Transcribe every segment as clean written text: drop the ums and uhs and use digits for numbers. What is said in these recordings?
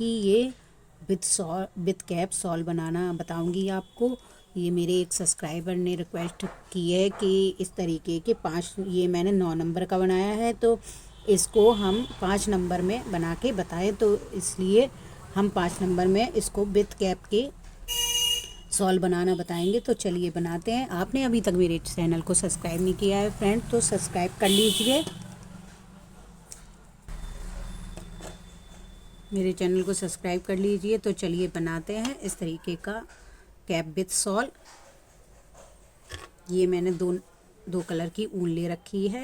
कि ये with cap sol बनाना बताऊंगी आपको। ये मेरे एक सब्सक्राइबर ने रिक्वेस्ट की है कि इस तरीके के 5, ये मैंने 9 नंबर का बनाया है, तो इसको हम 5 नंबर में बना के बताएं, तो इसलिए हम 5 नंबर में इसको विथ कैप के सॉल बनाना बताएंगे। तो चलिए बनाते हैं। आपने अभी तक मेरे चैनल को सब्सक्राइब नहीं किया है फ्रेंड, तो सब्सक्राइब कर लीजिए। मेरे चैनल को सब्सक्राइब कर लीजिए। तो चलिए बनाते हैं इस तरीके का कैप विथ सॉल। ये मैंने दो कलर की ऊन ले रखी है,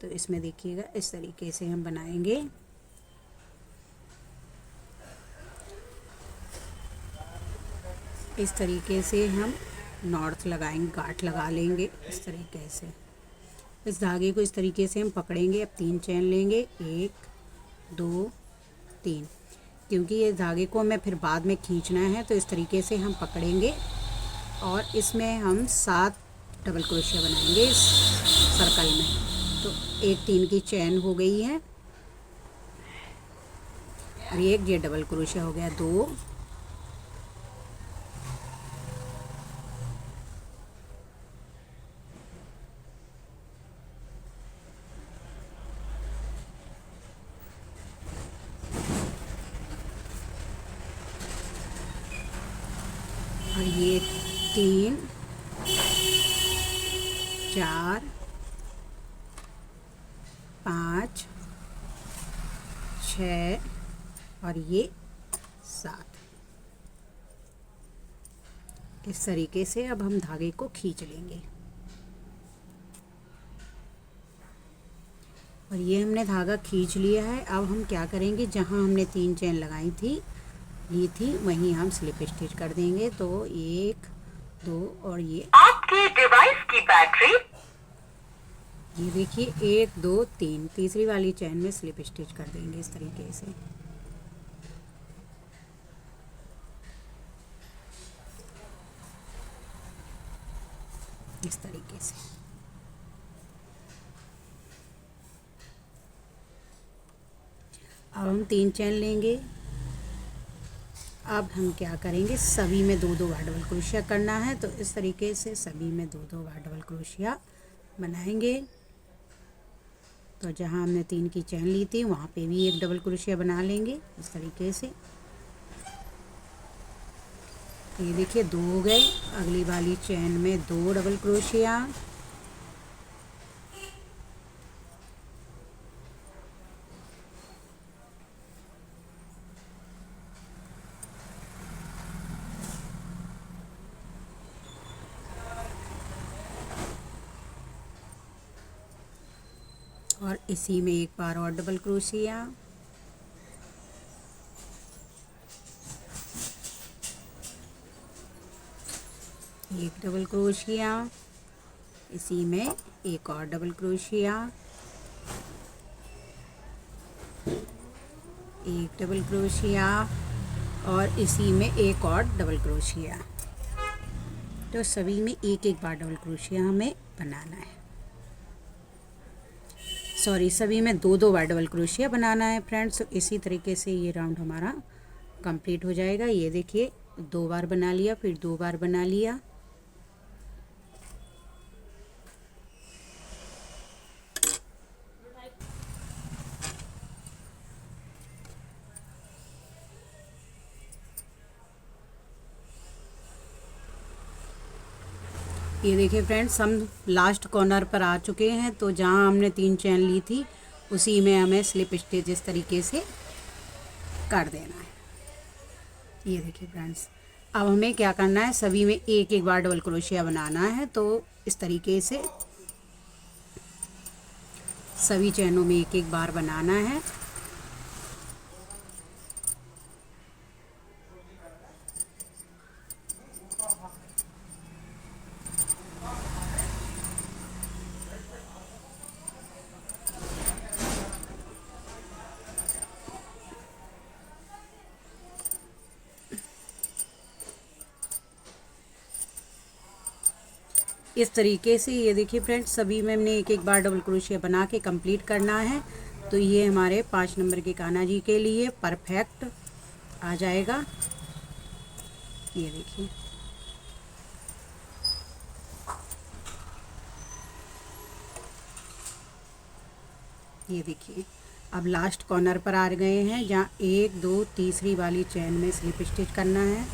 तो इसमें देखिएगा इस तरीके से हम बनाएंगे। इस तरीके से हम नॉर्थ लगाएंगे, गांठ लगा लेंगे इस तरीके से। इस धागे को इस तरीके से हम पकड़ेंगे। अब 3 चैन लेंगे, 1 2 3, क्योंकि ये धागे को हमें फिर बाद में खींचना है, तो इस तरीके से हम पकड़ेंगे और इसमें हम 7 डबल क्रोशिया बनाएंगे इस सर्कल में। तो 1 3 की चैन हो गई है और ये डबल क्रोशिया हो गया 2, और ये 3 4 5 6 और ये 7। इस तरीके से अब हम धागे को खींच लेंगे और ये हमने धागा खींच लिया है। अब हम क्या करेंगे, जहाँ हमने 3 चैन लगाई थी ली थी वहीं हम स्लिप स्टिच कर देंगे। तो 1 2 और ये आपके डिवाइस की बैटरी, ये देखिए 1 2 3, तीसरी वाली चैन में स्लिप स्टिच कर देंगे इस तरीके से। इस तरीके से अब हम 3 चैन लेंगे। अब हम क्या करेंगे, सभी में 2 बार डबल क्रोशिया करना है, तो इस तरीके से सभी में 2 बार डबल क्रोशिया बनाएंगे। तो जहाँ हमने 3 की चैन ली थी वहाँ पे भी 1 डबल क्रोशिया बना लेंगे इस तरीके से। ये देखिए 2 हो गए। अगली वाली चैन में 2 डबल क्रोशिया, और इसी में 1 बार और डबल क्रोशिया, एक डबल क्रोशिया, इसी में 1 और डबल क्रोशिया, 1 डबल क्रोशिया और इसी में 1 और डबल क्रोशिया। तो सभी में 1 बार डबल क्रोशिया हमें बनाना है। सॉरी, सभी में 2 बार डबल क्रोशिया बनाना है फ्रेंड्स। इसी तरीके से ये राउंड हमारा कंप्लीट हो जाएगा। ये देखिए 2 बार बना लिया, फिर 2 बार बना लिया। ये देखिए फ्रेंड्स, हम लास्ट कॉर्नर पर आ चुके हैं। तो जहाँ हमने 3 चैन ली थी उसी में हमें स्लिप स्टिच इस तरीके से कर देना है। ये देखिए फ्रेंड्स, अब हमें क्या करना है, सभी में 1 बार डबल क्रोशिया बनाना है। तो इस तरीके से सभी चैनों में 1 बार बनाना है। इस तरीके से ये देखिए फ्रेंड्स, सभी में हमने 1 बार डबल क्रोशिया बना के कंप्लीट करना है। तो ये हमारे 5 नंबर के कान्हा जी के लिए परफेक्ट आ जाएगा। ये देखिए, ये देखिए अब लास्ट कॉर्नर पर आ गए हैं, जहाँ 1 2 तीसरी वाली चैन में स्लिप स्टिच करना है।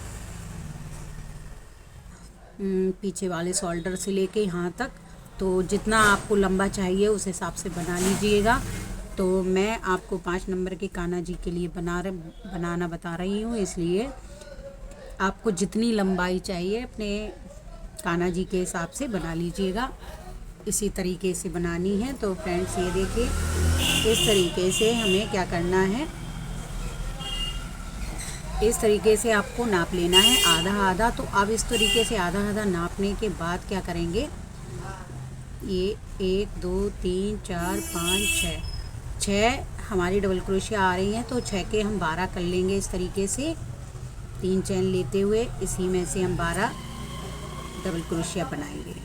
पीछे वाले शोल्डर से लेके यहाँ तक, तो जितना आपको लंबा चाहिए उस हिसाब से बना लीजिएगा। तो मैं आपको 5 नंबर के कान्हा जी के लिए बनाना बता रही हूँ, इसलिए आपको जितनी लंबाई चाहिए अपने कान्हा जी के हिसाब से बना लीजिएगा। इसी तरीके से बनानी है। तो फ्रेंड्स ये देखिए, इस तरीके से हमें क्या करना है, इस तरीके से आपको नाप लेना है आधा आधा। तो अब इस तरीके से आधा आधा नापने के बाद क्या करेंगे, ये 1 2 3 4 5 6 हमारी डबल क्रोशिया आ रही हैं, तो 6 के हम 12 कर लेंगे। इस तरीके से 3 चैन लेते हुए इसी में से हम 12 डबल क्रोशिया बनाएंगे।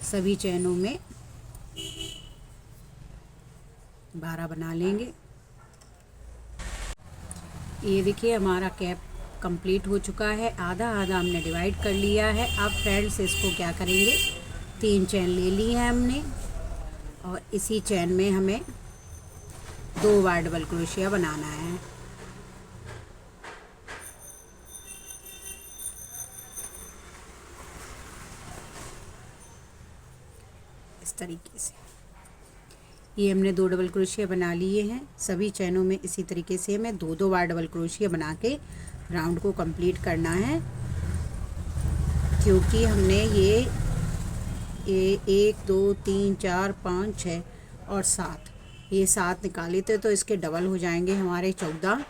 सभी चैनों में 12 बना लेंगे। ये देखिए हमारा कैप कंप्लीट हो चुका है, आधा आधा हमने डिवाइड कर लिया है। अब फ्रेंड्स इसको क्या करेंगे, 3 चैन ले ली है हमने, और इसी चैन में हमें 2 बार डबल क्रोशिया बनाना है। इस तरीके से ये हमने 2 डबल क्रोशिया बना लिए हैं। सभी चैनों में इसी तरीके से हमें 2 बार डबल क्रोशिया बना के राउंड को कंप्लीट करना है, क्योंकि हमने ये 1 2 3 4 5 6 और 7, ये 7 निकाले थे, तो इसके डबल हो जाएंगे हमारे 14।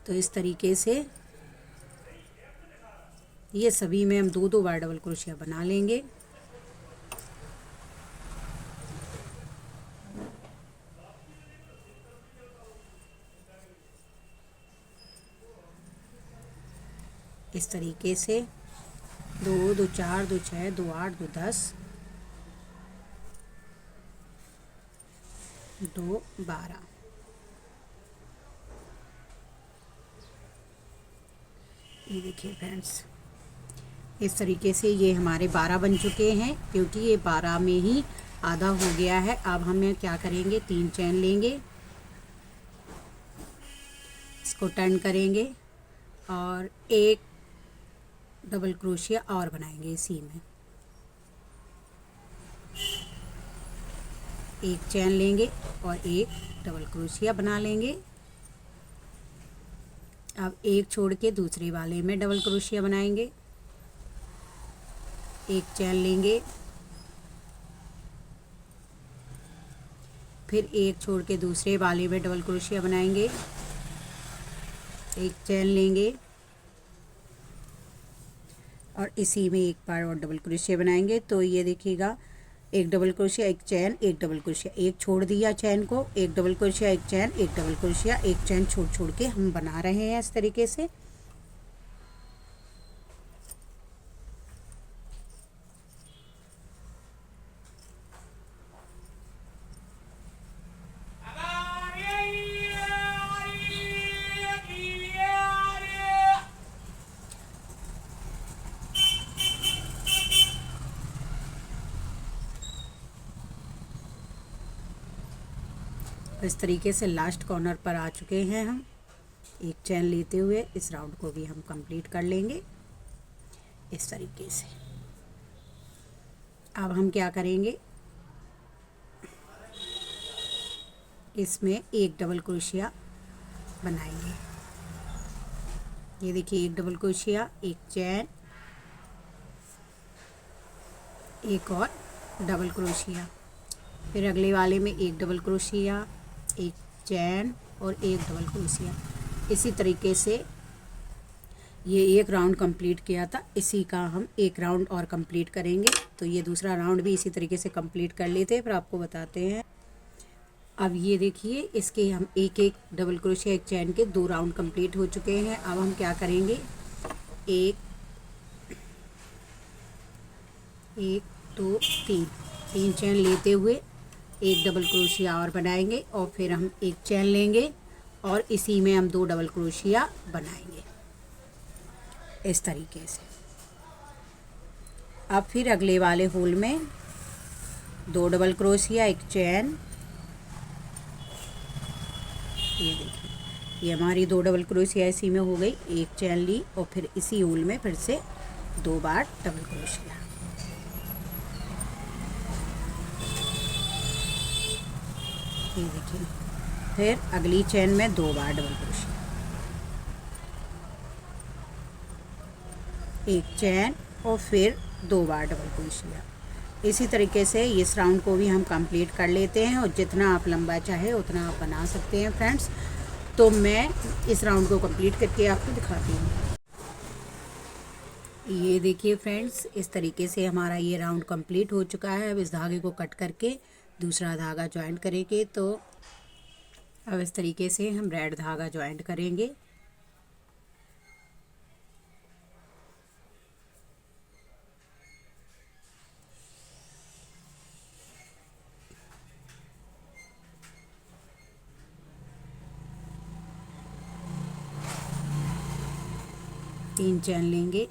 तो इस तरीके से ये सभी में हम 2 बार डबल क्रोशिया बना लेंगे। इस तरीके से 2 2 4 2 6 2 8 2 10 2 12। ये देखिए फ्रेंड्स, इस तरीके से ये हमारे 12 बन चुके हैं, क्योंकि ये 12 में ही आधा हो गया है। अब हमें क्या करेंगे, 3 चैन लेंगे, इसको टर्न करेंगे और 1 डबल क्रोशिया और बनाएंगे। इसी में 1 चैन लेंगे और 1 डबल क्रोशिया बना लेंगे। अब 1 छोड़ के दूसरे वाले में डबल क्रोशिया बनाएंगे। 1 चैन लेंगे, फिर 1 छोड़ के दूसरे वाले में डबल क्रोशिया बनाएंगे। 1 चैन लेंगे और इसी में 1 बार और डबल क्रोशिया बनाएंगे। तो ये देखिएगा, 1 डबल क्रोशिया, 1 चैन, 1 डबल क्रोशिया, 1 छोड़ दिया चैन को, 1 डबल क्रोशिया, 1 चैन, 1 डबल क्रोशिया, 1 चैन छोड़ छोड़ के हम बना रहे हैं इस तरीके से। इस तरीके से लास्ट कॉर्नर पर आ चुके हैं हम। 1 चैन लेते हुए इस राउंड को भी हम कंप्लीट कर लेंगे इस तरीके से। अब हम क्या करेंगे, इसमें 1 डबल क्रोशिया बनाएंगे। ये देखिए, 1 डबल क्रोशिया, 1 चैन, 1 और डबल क्रोशिया, फिर अगले वाले में 1 डबल क्रोशिया, 1 चैन और 1 डबल क्रोशिया। इसी तरीके से ये 1 राउंड कंप्लीट किया था, इसी का हम 1 राउंड और कंप्लीट करेंगे। तो ये दूसरा राउंड भी इसी तरीके से कंप्लीट कर लेते हैं, फिर आपको बताते हैं। अब ये देखिए, इसके हम 1 डबल क्रोशिया 1 चैन के 2 राउंड कंप्लीट हो चुके हैं। अब हम क्या करेंगे, 1 2 3 चैन लेते हुए एक डबल क्रोशिया और बनाएंगे और फिर हम एक चेन लेंगे और इसी में हम 2 डबल क्रोशिया बनाएंगे इस तरीके से। अब फिर अगले वाले होल में 2 डबल क्रोशिया, एक चेन, ये देखिए ये हमारी 2 डबल क्रोशिया इसी में हो गई, एक चेन ली और फिर इसी होल में फिर से 2 बार डबल क्रोशिया। ये देखिए फिर अगली चेन में 2 बार डबल क्रोशिया, एक चेन और फिर 2 बार डबल क्रोशिया। इसी तरीके से इस राउंड को भी हम कंप्लीट कर लेते हैं और जितना आप लंबा चाहे उतना आप बना सकते हैं फ्रेंड्स। तो मैं इस राउंड को कंप्लीट करके आपको दिखाती हूँ। ये देखिए फ्रेंड्स, इस तरीके से हमारा ये राउंड कंप्लीट हो चुका है। अब इस धागे को कट करके दूसरा धागा ज्वाइंट करेंगे। तो अब इस तरीके से हम रेड धागा ज्वाइंट करेंगे। तीन चैन लेंगे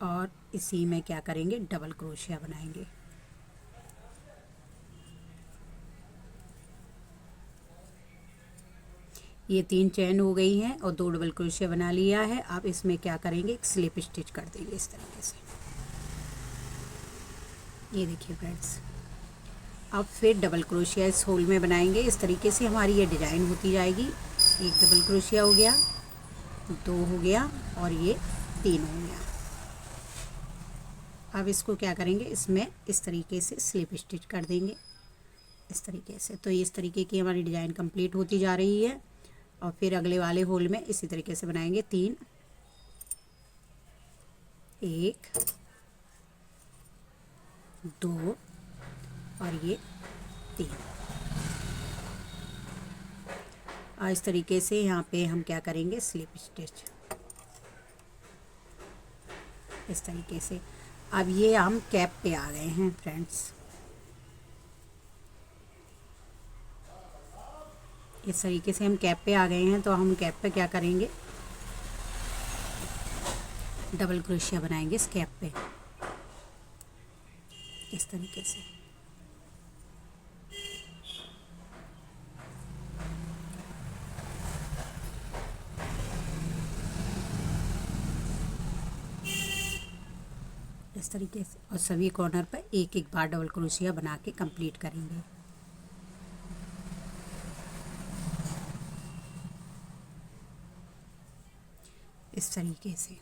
और इसी में क्या करेंगे, डबल क्रोशिया बनाएंगे। ये 3 चैन हो गई हैं और 2 डबल क्रोशिया बना लिया है। आप इसमें क्या करेंगे, एक स्लिप स्टिच कर देंगे इस तरीके से। ये देखिए फ्रेंड्स, अब फिर डबल क्रोशिया इस होल में बनाएंगे। इस तरीके से हमारी ये डिज़ाइन होती जाएगी। एक डबल क्रोशिया हो गया, 2 हो गया और ये 3 हो गया। अब इसको क्या करेंगे, इसमें इस तरीके से स्लिप स्टिच कर देंगे इस तरीके से। तो इस तरीके की हमारी डिज़ाइन कंप्लीट होती जा रही है। और फिर अगले वाले होल में इसी तरीके से बनाएंगे 3, 1, 2 और ये 3। और इस तरीके से यहाँ पे हम क्या करेंगे, स्लिप स्टिच इस तरीके से। अब ये हम कैप पे आ गए हैं फ्रेंड्स। इस तरीके से हम कैप पे आ गए हैं। तो हम कैप पे क्या करेंगे, डबल क्रोशिया बनाएंगे इस कैप पे इस तरीके से। इस तरीके से और सभी कॉर्नर पर एक एक बार डबल क्रोशिया बना के कंप्लीट करेंगे। इस तरीके से।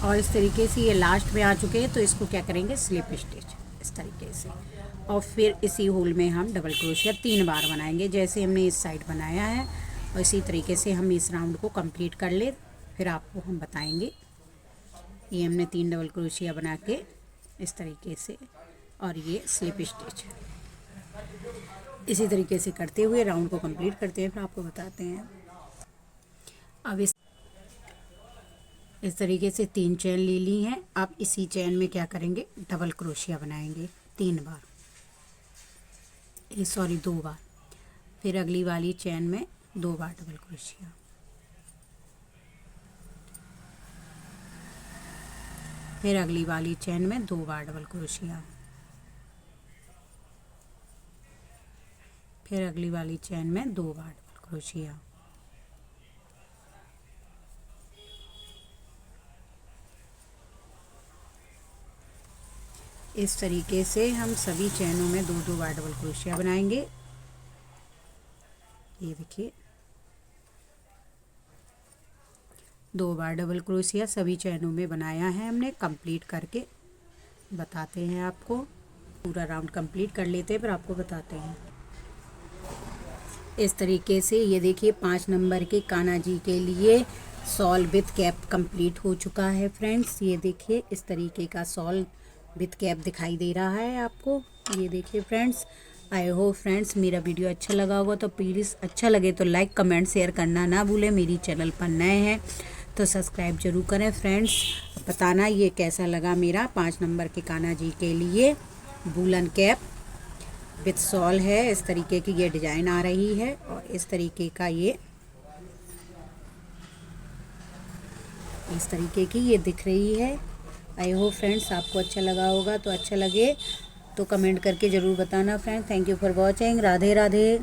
और इस तरीके से ये लास्ट में आ चुके हैं। तो इसको क्या करेंगे, स्लिप स्टिच इस तरीके से। और फिर इसी होल में हम डबल क्रोशिया 3 बार बनाएंगे, जैसे हमने इस साइड बनाया है। और इसी तरीके से हम इस राउंड को कंप्लीट कर ले, फिर आपको हम बताएंगे। ये हमने 3 डबल क्रोशिया बना के इस तरीके से और ये स्लिप स्टिच इसी तरीके से करते हुए राउंड को कंप्लीट करते हैं, फिर आपको बताते हैं। अब इस तरीके से 3 चैन ले ली हैं। अब इसी चैन में क्या करेंगे, डबल क्रोशिया बनाएंगे 3 बार, 2 बार। फिर अगली वाली चैन में 2 बार डबल क्रोशिया, फिर अगली वाली चैन में 2 बार डबल क्रोशिया, फिर अगली वाली चैन में 2 बार डबल क्रोशिया, इस तरीके से हम सभी चैनों में 2-2 बार डबल क्रोशिया बनाएंगे। ये देखिए 2 बार डबल क्रोशिया सभी चैनों में बनाया है हमने। कंप्लीट करके बताते हैं आपको। पूरा राउंड कंप्लीट कर लेते हैं, फिर आपको बताते हैं। इस तरीके से ये देखिए 5 नंबर के कान्हा जी के लिए सॉल विथ कैप कंप्लीट हो चुका है फ्रेंड्स। ये देखिए इस तरीके का सॉल विथ कैप दिखाई दे रहा है आपको। ये देखिए फ्रेंड्स, आई होप फ्रेंड्स मेरा वीडियो अच्छा लगा होगा, तो प्लीज़ अच्छा लगे तो लाइक कमेंट शेयर करना ना भूलें। मेरी चैनल पर नए हैं तो सब्सक्राइब जरूर करें फ्रेंड्स। बताना ये कैसा लगा मेरा 5 नंबर के कान्हा जी के लिए वूलन कैप विथ सॉल है। इस तरीके की ये डिज़ाइन आ रही है और इस तरीके का इस तरीके की ये दिख रही है। आई होप फ्रेंड्स आपको अच्छा लगा होगा, तो अच्छा लगे तो कमेंट करके ज़रूर बताना friends. Thank you for watching. Radhe Radhe.